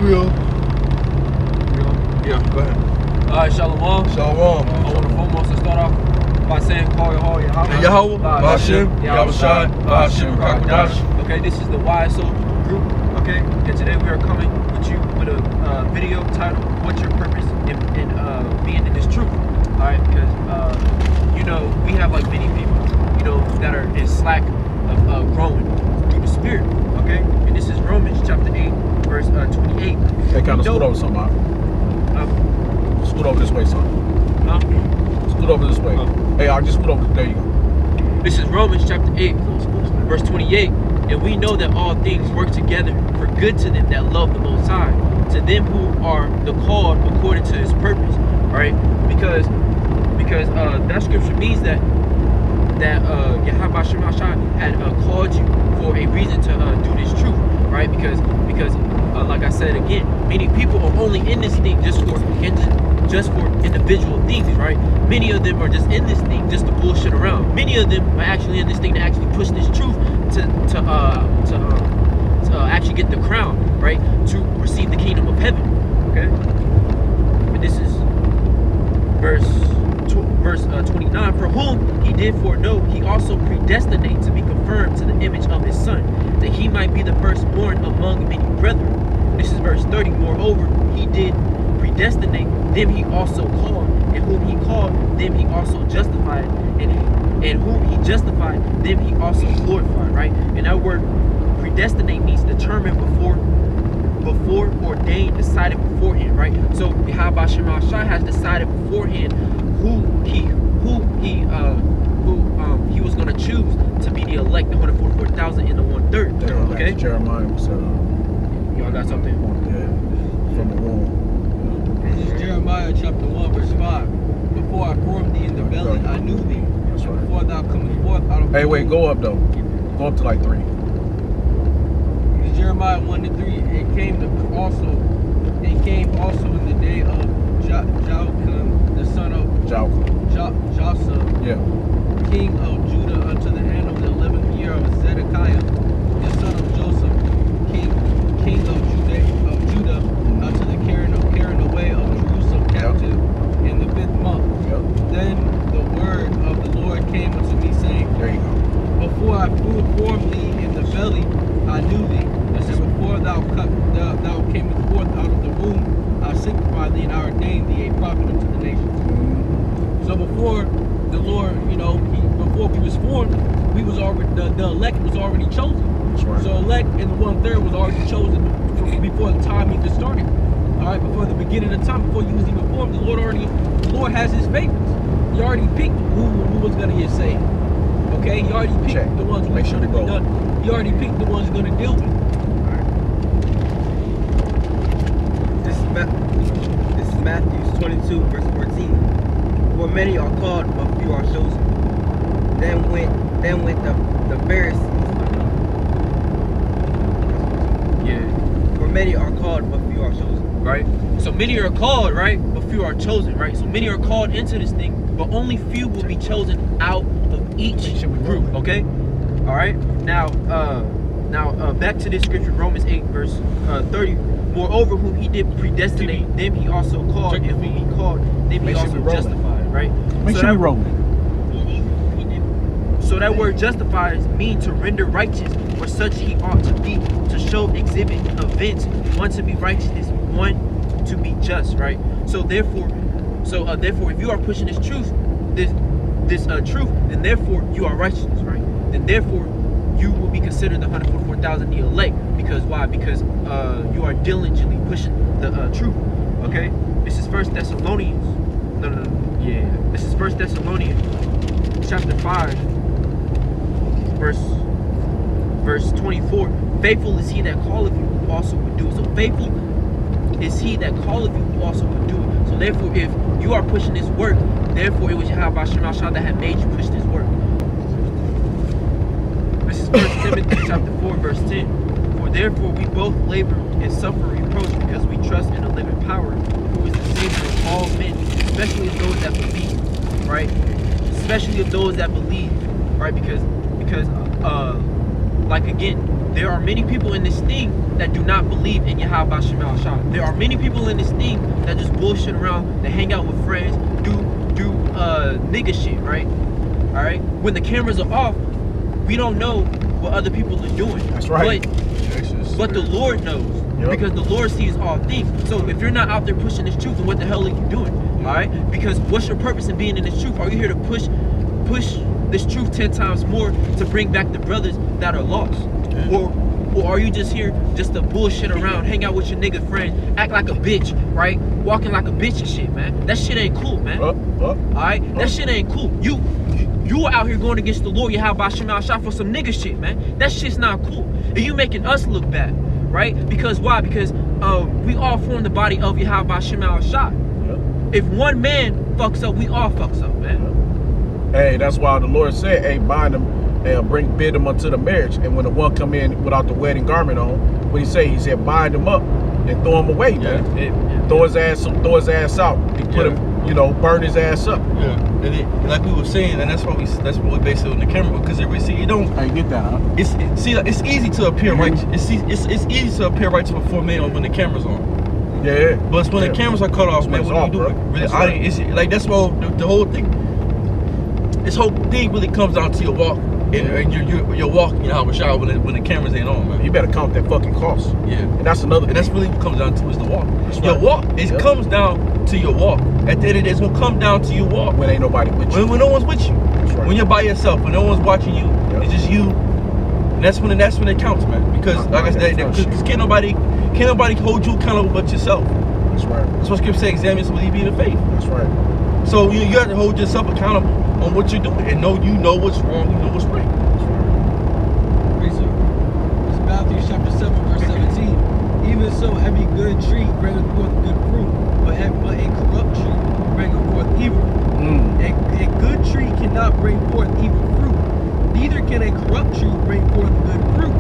Yeah, go ahead. Shalom. Shalom. I want to foremost to start off by saying, call Yahweh, Yahweh, Hashem, Yahushai, Hashem, Rakadash. Okay, this is the YSO group, okay? And today we are coming with you with a video titled, What's Your Purpose in being in this truth? Alright, because, you know, we have like many people, you know, that are in slack of growing through the Spirit, okay? And this is Romans chapter 8, verse 28. Hey, kind of scoot over some, man. Scoot over this way, son. Huh? Scoot over this way. Hey, I'll just scoot over. There you go. This is Romans chapter 8, verse 28. And we know that all things work together for good to them that love the Most High, to them who are the called according to His purpose. All right, because that scripture means that Yahweh had called you for a reason to do this truth, right? Because like I said again, many people are only in this thing just for individual things, right? Many of them are just in this thing just to bullshit around. Many of them are actually in this thing to actually push this truth to actually get the crown, right? To receive the kingdom of heaven. Okay. But this is verse 29. For whom He did foreknow, He also predestinate to be confirmed to the image of His Son, that He might be the firstborn among many brethren. This is verse 30. Moreover, He did predestinate, them He also called, and whom He called, them He also justified, and whom He justified, them He also glorified, right? And that word predestinate means determined before ordained, decided beforehand, right? So Yahweh Shai has decided beforehand who he was going to choose to be the elect, the 144,000 and the 1/3. Okay. Jeremiah was y'all got something? Yeah, from the womb. This is Jeremiah chapter 1, verse 5. Before I formed thee in the belly, I knew thee. That's right. Before thou comest forth out of Hey, wait, go up though. Go up to like 3. This is Jeremiah 1-3. It came also in the day of Joachim, the son of Josiah, king of Judah, unto the end of the 11th year of Zedekiah, the son of Joseph, king of Judah, unto the carrying away of Jerusalem captive in the 5th month. Then the word of the Lord came unto me, saying, There you go. Before I formed thee in the belly, I knew thee. And said, before thou camest forth out of the womb, I sanctified thee and I ordained thee a prophet unto the nations. So before the Lord, you know, before we was formed, we was already the elect was already chosen. That's right. So elect and the 1/3 was already chosen before the time even started. All right, before the beginning of time, before you was even formed, the Lord has His favorites. He already picked who was gonna get saved. Okay, he already picked the ones who Make sure gonna to be done. He already picked the ones gonna deal with it. This is Matthew 22, verse 14. For many are called, but few are chosen. Then went the Pharisees. Yeah. For many are called, but few are chosen. Right? So many are called, right? But few are chosen, right? So many are called into this thing, but only few will be chosen out of each group, okay? All right? Now back to this scripture, Romans 8, verse 30. Moreover, whom He did predestinate, them He also called, and whom He called, them He also justified, right? Make sure we rolling. So that word justifies means to render righteous, or such He ought to be, to show, exhibit, events, one to be righteousness, one to be just, right? So therefore, if you are pushing this truth, this truth, then therefore you are righteousness, right? Then therefore you will be considered the 144,000 the elect. Because why? Because you are diligently pushing the truth. Okay. This is 1 Thessalonians. This is 1 Thessalonians chapter 5, verse 24. Faithful is He that calleth you, who also would do it. So faithful is He that calleth you, who also would do it. So therefore, if you are pushing this work, therefore it was Yahweh Shai that had made you push this work. This is 1 Timothy chapter 4, verse 10. For therefore we both labor and suffer reproach, because we trust in the living power, who is the Savior of all men, especially of those that believe, right? Especially of those that believe, right? Because like again, there are many people in this thing that do not believe believe in Yahweh Shema Shah. There are many people in this thing that just bullshit around, that hang out with friends, do nigga shit, right? All right. When the cameras are off, we don't know what other people are doing. That's right. But the Lord knows, because the Lord sees all things. So if you're not out there pushing this truth, then what the hell are you doing? All right. Because what's your purpose in being in this truth? Are you here to push this truth 10 times more to bring back the brothers that are lost? Or are you just here just to bullshit around, hang out with your nigga friend, act like a bitch, right? Walking like a bitch and shit, man. That shit ain't cool, man. Alright? That shit ain't cool. You are out here going against the Lord, Yahweh Shema Shah, for some nigga shit, man. That shit's not cool. And you making us look bad, right? Because why? Because we all form the body of Yahweh Shema Shah. If one man fucks up, we all fucks up, man. Hey, that's why the Lord said, hey, bind them and bid them unto the marriage. And when the one come in without the wedding garment on, what he say? He said, bind him up and throw him away, man. Throw his ass out. He put him, you know, burn his ass up. And like we were saying, and that's what we based it on the camera, because if we see you don't. I get that, huh? It's easy to appear right. It's easy to appear right before men when the camera's on. Yeah. But when the cameras are cut off, man, what do you do? Really, it's like that's what the whole thing. This whole thing really comes down to your walk. And you're walking, you know, when the cameras ain't on, man. You better count that fucking cost. Yeah. And that's another thing. And that's really what comes down to is the walk. That's your right. walk. It comes down to your walk. At the end of the day, it's gonna come down to your walk. When ain't nobody with you. When no one's with you. That's right. When you're by yourself, when no one's watching you, it's just you. And that's when it counts, man. Because like I said, because can't nobody hold you accountable but yourself. That's right. That's what Scripture says, examine yourself whether you be in the faith. That's right. So you have to hold yourself accountable on what you're doing and you know what's wrong, you know what's right. It's Matthew chapter 7, verse 17. Even so, every good tree bringeth forth good fruit, but a corrupt tree bringeth forth evil. A good tree cannot bring forth evil fruit, neither can a corrupt tree bring forth good fruit.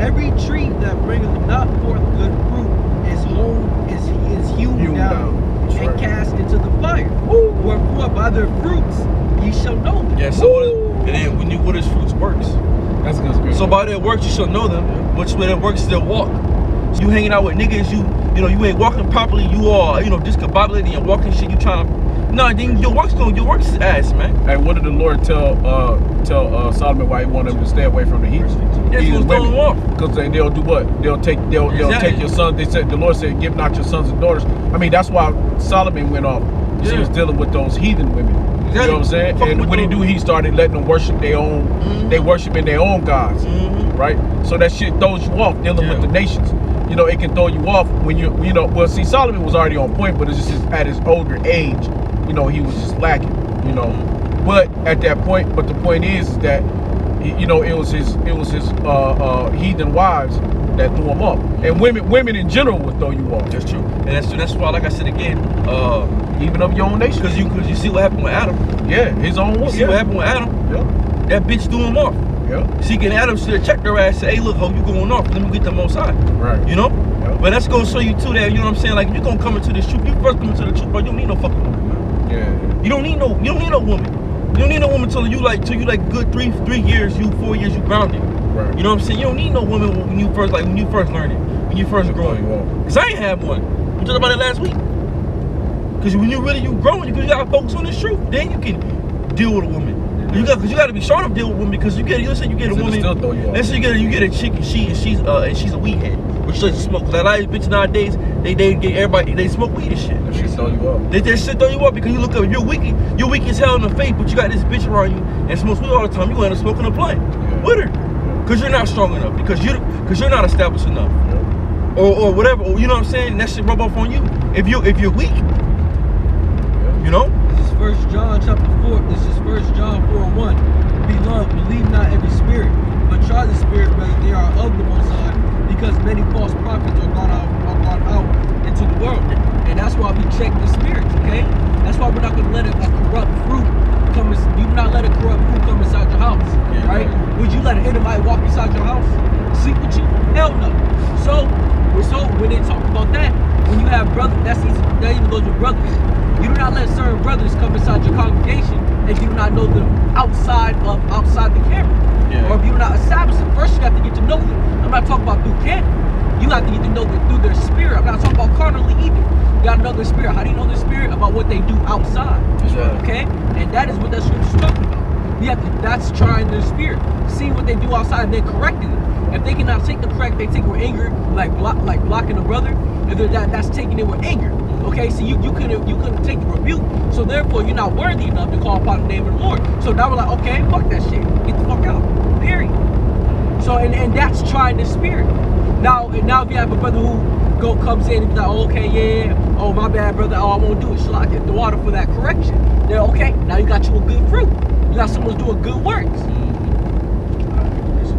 Every tree that bringeth not forth good fruit is hewn down and cast into the fire. Wherefore by their fruits ye shall know them. Yeah, so what is fruits works? That's good. So by their works you shall know them, which by their works is their walk. So you hanging out with niggas, you ain't walking properly, you are, discombobulated and walking shit, you trying to then your works is ass, man. Hey, what did the Lord tell Solomon why he wanted him to stay away from the heathens? Because they'll do what? They'll take your sons. They said the Lord said, give not your sons and daughters. I mean, that's why Solomon went off. He was dealing with those heathen women. Exactly. You know what I'm saying? And what he started letting them worship their own. They worshiping their own gods, right? So that shit throws you off dealing with the nations. It can throw you off when well, see, Solomon was already on point, but it's just at his older age, he was just lacking, But at that point, the point is that, it was his heathen wives that threw him off. And women in general would throw you off. That's true. And that's why, like I said again, even of your own nation. Because you see what happened with Adam. Yeah, his own woman. You see what happened with Adam? Yeah. That bitch threw him off. Yeah. Seeking Adam should have checked her ass, say, hey, look, ho, you going off. Let me get the most high. Right. Yeah. But that's gonna show you too that, what I'm saying? Like, if you're gonna come into this truth, you first come into the truth, bro. You don't need no fucking woman, man. Yeah. You don't need no woman. You don't need no woman till you good 3 years, 4 years, you grounded. Right. You know what I'm saying? You don't need no woman when you first learn it, when you first growing. Cause I ain't have one. We talked about it last week. Cause when you growing, because you gotta focus on this truth. Then you can deal with a woman. Cause you gotta be sharp to deal with women, because you get a woman. Let's say you get a chick and she's a weed head, which doesn't smoke. Cause a lot of bitches nowadays they get everybody, they smoke weed and shit. They throw you up. They shit throw you up because you look up, you're weak as hell in the faith, but you got this bitch around you and smokes weed all the time. You gonna end up smoking a blunt with her, cause you're not strong enough, because you're not established enough, or whatever. Or, you know what I'm saying? That shit rub off on you if you're weak. This is 1 John chapter 4. This is 1 John 4:1. Beloved, believe not every spirit, but try the spirit whether they are of the Most High, because many false prophets are gone out into the world. And that's why we check the spirits, okay? That's why we're not gonna let a corrupt fruit come. You not let a corrupt fruit come inside your house, right? Would you let an enemy walk inside your house, sleep with you? Hell no. So when they talk about that, when you have brothers, that even goes with brothers. You do not let certain brothers come inside your congregation if you do not know them outside the camera. Or if you do not establish them. First you have to get to know them. I'm not talking about through camp. You have to either know that through their spirit. I'm not talking about carnally either. You gotta know their spirit. How do you know their spirit? About what they do outside. Okay? And that is what that scripture's talking about. You have to, that's trying their spirit. Seeing what they do outside and then correcting it. If they cannot take the correct, they take it with anger, like blocking a brother. If they're that's taking it with anger. Okay, so you couldn't take the rebuke. So therefore you're not worthy enough to call upon the name of the Lord. So now we're like, okay, fuck that shit. Get the fuck out. Period. So and that's trying the spirit. Now if you have a brother who comes in and be like, oh, okay, yeah, oh my bad brother, oh I won't do it. So I get the water for that correction. Then okay, now you got you a good fruit. You got someone doing good works.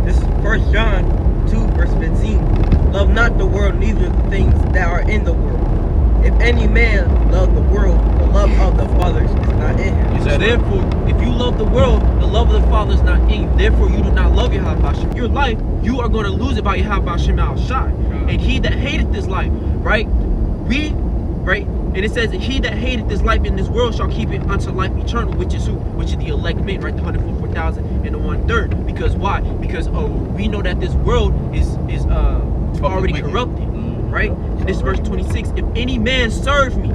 This is 1 John 2 verse 15. Love not the world, neither the things that are in the world. If any man love the world, the love of the Father is not in him. So therefore, if you love the world, the love of the Father is not in you. Therefore, you do not love Yahweh Hashem. Your life, you are going to lose it by Yahweh Hashem al Shai. And he that hateth this life, right? And it says that he that hateth this life in this world shall keep it unto life eternal, which is who? Which is the elect men, right? The 144,000 and the 1/3. Because why? Because we know that this world is already corrupted, right? And this is verse 26. If any man serve me,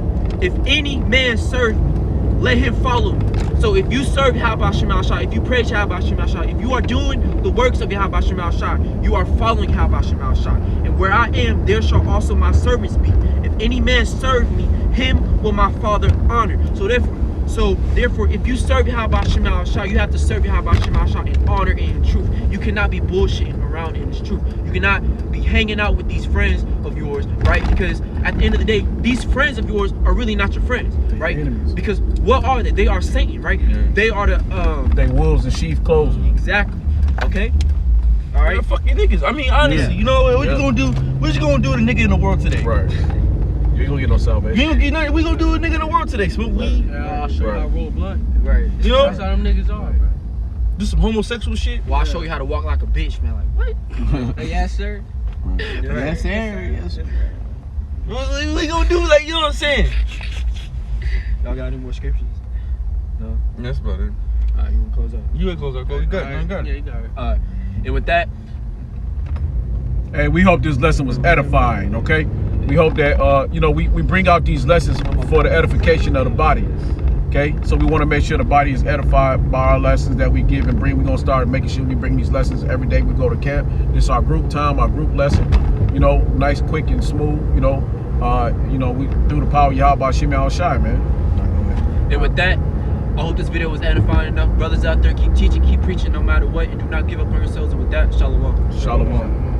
let him follow me. So if you serve Yahweh Hashem al Shai, if you praise Yahweh Hashem al Shai, if you are doing the works of Yahweh Hashem al Shai, you are following Yahweh Hashem al Shai. And where I am, there shall also my servants be. If any man serve me, him will my Father honor. So therefore, if you serve Yahweh Hashem al Shai, you have to serve Yahweh Hashem al Shai in honor and in truth. You cannot be bullshitting around in this truth. You cannot be hanging out with these friends of yours, right? Because at the end of the day, these friends of yours are really not your friends, right? Because what are they? They are Satan, right? Yeah. They are the they wolves in sheep clothing. Exactly. Okay. All right. They're fucking niggas. I mean, honestly, you know what you gonna do? What you gonna do to the nigga in the world today? Right. You ain't gonna get no salvation. You ain't gonna get nothing. We gonna do a nigga in the world today. Smoke weed. Yeah, I'll show you how to roll blunt. Right. You know? That's how them niggas are, bro. Do some homosexual shit. Well, I'll show you how to walk like a bitch, man. Like what? Yes, sir. Yes, sir. Yes, sir. What we gonna do? Like, you know what I'm saying? Y'all got any more scriptures? No. That's about it. All right, you wanna close up? You ain't close up. Go. You got it. You got it. Yeah, you got it. All right. And with that, hey, we hope this lesson was edifying. Okay. We hope that we bring out these lessons for the edification of the body. Okay, so we want to make sure the body is edified by our lessons that we give and bring. We're gonna start making sure we bring these lessons every day we go to camp. This is our group time, our group lesson. Nice, quick, and smooth. We do the power of Yahweh Hashem al Shai, man. and with that, I hope this video was edifying enough. Brothers out there, keep teaching, keep preaching, no matter what, and do not give up on yourselves. And with that, shalom. Shalom.